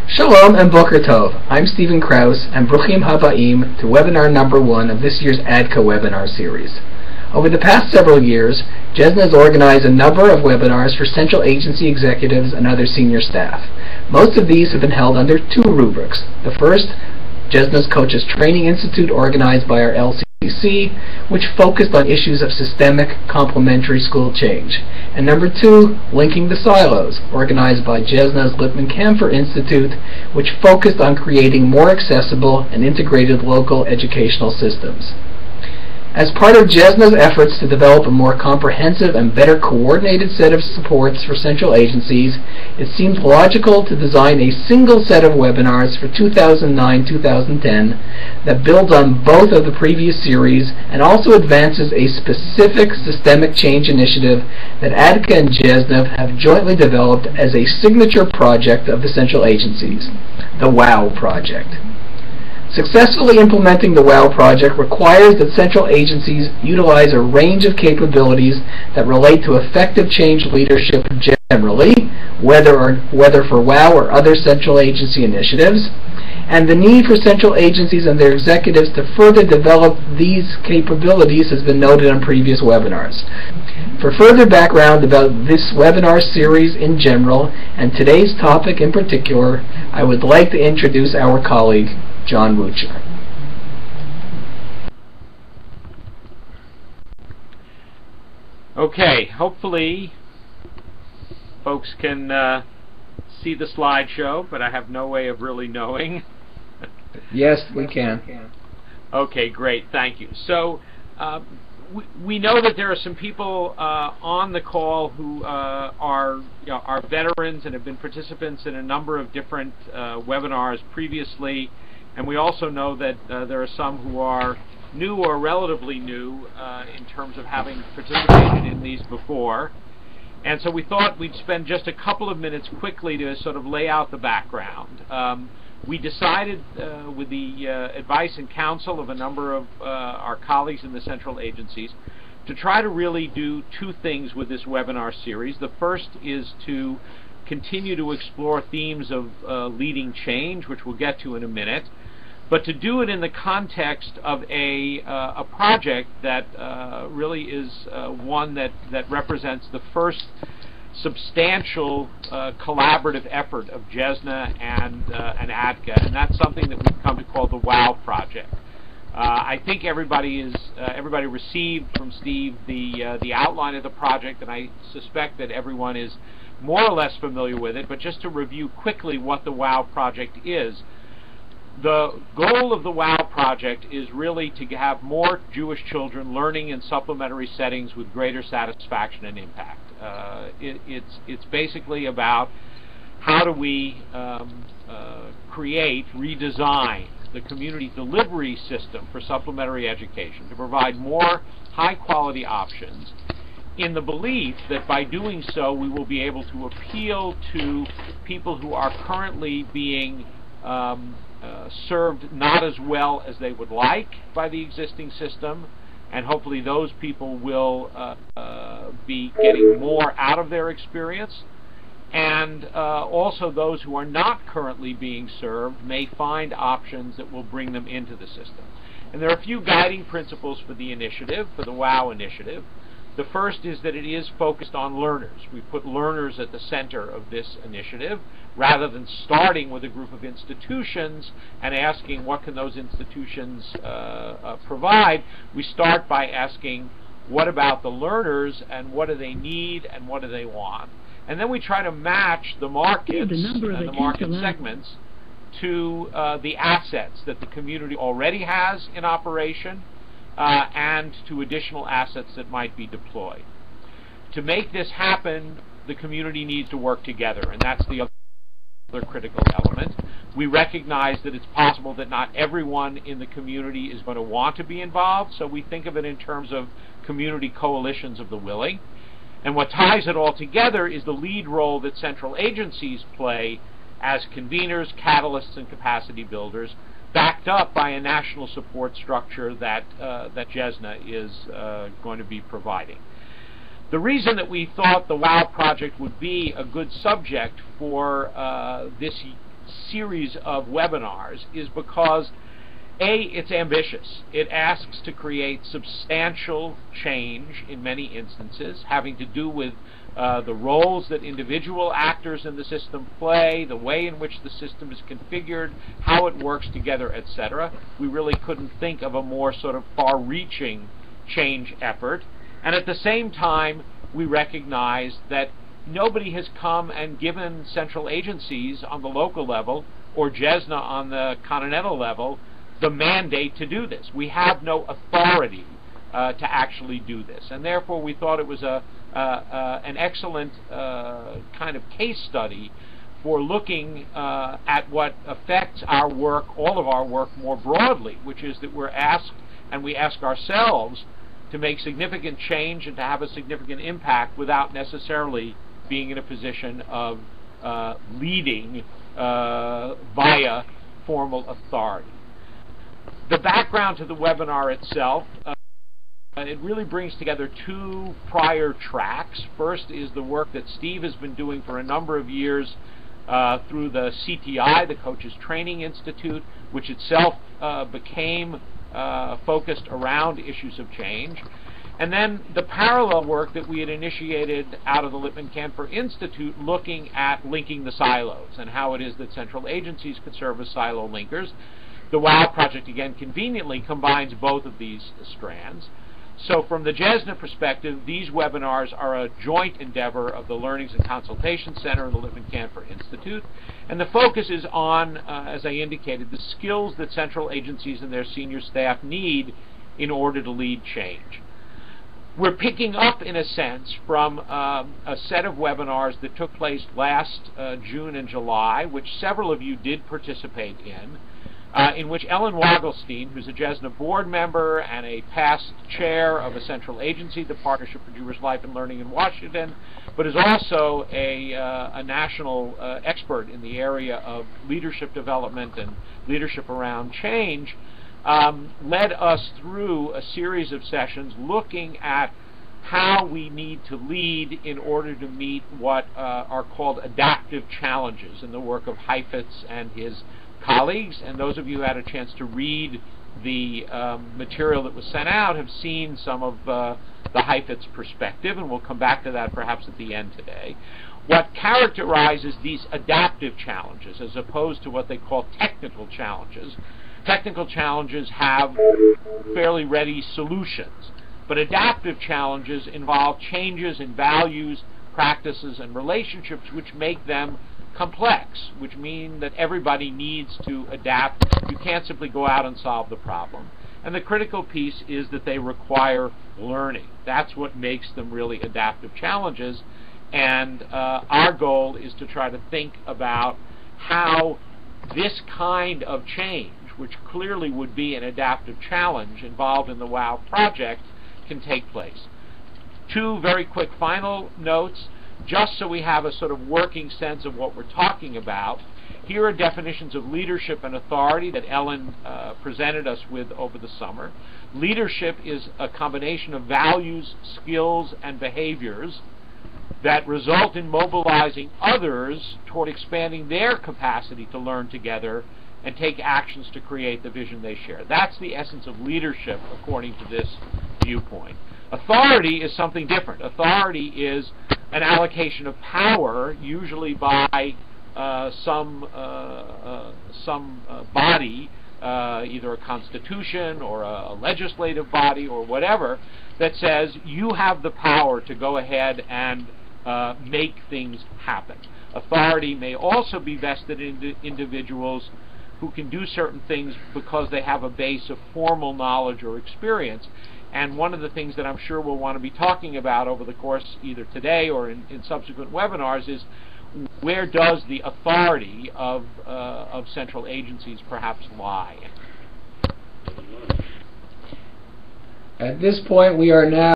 Shalom and Boker Tov. I'm Stephen Krause and Bruchim Habaim to webinar number 1 of this year's ADCA webinar series. Over the past several years, JESNA has organized a number of webinars for central agency executives and other senior staff. Most of these have been held under 2 rubrics. The first, JESNA's Coaches Training Institute, organized by our LCC, which focused on issues of systemic complementary school change. And number 2, Linking the Silos, organized by JESNA's Lippmann-Kampfer Institute, which focused on creating more accessible and integrated local educational systems. As part of JESNA's efforts to develop a more comprehensive and better coordinated set of supports for central agencies, it seems logical to design a single set of webinars for 2009-2010 that builds on both of the previous series and also advances a specific systemic change initiative that ADCA and JESNA have jointly developed as a signature project of the central agencies, the WOW project. Successfully implementing the WOW project requires that central agencies utilize a range of capabilities that relate to effective change leadership generally, whether for WOW or other central agency initiatives, and the need for central agencies and their executives to further develop these capabilities has been noted on previous webinars. For further background about this webinar series in general and today's topic in particular, I would like to introduce our colleague, John Wucher. Okay, hopefully folks can see the slideshow, but I have no way of really knowing. Yes, we can. Okay, great, thank you. So we know that there are some people on the call who are veterans and have been participants in a number of different webinars previously. And we also know that there are some who are new or relatively new in terms of having participated in these before. And so we thought we'd spend just a couple of minutes quickly to sort of lay out the background. We decided with the advice and counsel of a number of our colleagues in the central agencies to try to really do 2 things with this webinar series. The first is to continue to explore themes of leading change, which we'll get to in a minute, but to do it in the context of a project that really is one that represents the first substantial collaborative effort of JESNA and ADCA, and that's something that we've come to call the WOW project. I think everybody received from Steve the outline of the project, and I suspect that everyone is more or less familiar with it, but just to review quickly what the WOW project is. The goal of the WOW project is really to have more Jewish children learning in supplementary settings with greater satisfaction and impact. It's basically about how do we redesign the community delivery system for supplementary education to provide more high-quality options, in the belief that by doing so we will be able to appeal to people who are currently being served not as well as they would like by the existing system, and hopefully those people will be getting more out of their experience, and also those who are not currently being served may find options that will bring them into the system. And there are a few guiding principles for the initiative, for the WOW initiative. The first is that it is focused on learners. We put learners at the center of this initiative, rather than starting with a group of institutions and asking what can those institutions provide. We start by asking what about the learners and what do they need and what do they want. And then we try to match the markets and the market segments to the assets that the community already has in operation, and to additional assets that might be deployed. To make this happen, the community needs to work together, and that's the other critical element. We recognize that it's possible that not everyone in the community is going to want to be involved, so we think of it in terms of community coalitions of the willing. And what ties it all together is the lead role that central agencies play as conveners, catalysts, and capacity builders, backed up by a national support structure that JESNA is going to be providing. The reason that we thought the WOW project would be a good subject for this series of webinars is because A, it's ambitious. It asks to create substantial change in many instances, having to do with the roles that individual actors in the system play, the way in which the system is configured, how it works together, etc. We really couldn't think of a more sort of far-reaching change effort. And at the same time, we recognize that nobody has come and given central agencies on the local level or JESNA on the continental level the mandate to do this. We have no authority to actually do this, and therefore we thought it was an excellent kind of case study for looking at what affects our work, all of our work more broadly, which is that we're asked, and we ask ourselves, to make significant change and to have a significant impact without necessarily being in a position of leading via formal authority. The background to the webinar itself, it really brings together two prior tracks. First is the work that Steve has been doing for a number of years through the CTI, the Coaches Training Institute, which itself became focused around issues of change. And then the parallel work that we had initiated out of the Lippmann-Kanfer Institute looking at linking the silos and how it is that central agencies could serve as silo linkers. The WOW project, again, conveniently combines both of these strands. So from the JESNA perspective, these webinars are a joint endeavor of the Learnings and Consultation Center and the Lippmann-Kanfer Institute. And the focus is on, as I indicated, the skills that central agencies and their senior staff need in order to lead change. We're picking up, in a sense, from a set of webinars that took place last June and July, which several of you did participate in which Ellen Wagelstein, who's a JESNA board member and a past chair of a central agency, the Partnership for Jewish Life and Learning in Washington, but is also a national expert in the area of leadership development and leadership around change, led us through a series of sessions looking at how we need to lead in order to meet what are called adaptive challenges in the work of Heifetz and his colleagues. And those of you who had a chance to read the material that was sent out have seen some of the Heifetz perspective, and we'll come back to that perhaps at the end today. What characterizes these adaptive challenges, as opposed to what they call technical challenges have fairly ready solutions, but adaptive challenges involve changes in values, practices, and relationships which make them complex, which mean that everybody needs to adapt. You can't simply go out and solve the problem. And the critical piece is that they require learning. That's what makes them really adaptive challenges. And our goal is to try to think about how this kind of change, which clearly would be an adaptive challenge involved in the WOW project, can take place. Two very quick final notes, just so we have a sort of working sense of what we're talking about. Here are definitions of leadership and authority that Ellen presented us with over the summer. Leadership is a combination of values, skills, and behaviors that result in mobilizing others toward expanding their capacity to learn together and take actions to create the vision they share. That's the essence of leadership according to this viewpoint. Authority is something different. Authority is an allocation of power, usually by some body, either a constitution or a legislative body or whatever, that says you have the power to go ahead and make things happen. Authority may also be vested in individuals who can do certain things because they have a base of formal knowledge or experience. And one of the things that I'm sure we'll want to be talking about over the course either today or in subsequent webinars is where does the authority of central agencies perhaps lie? At this point, we are now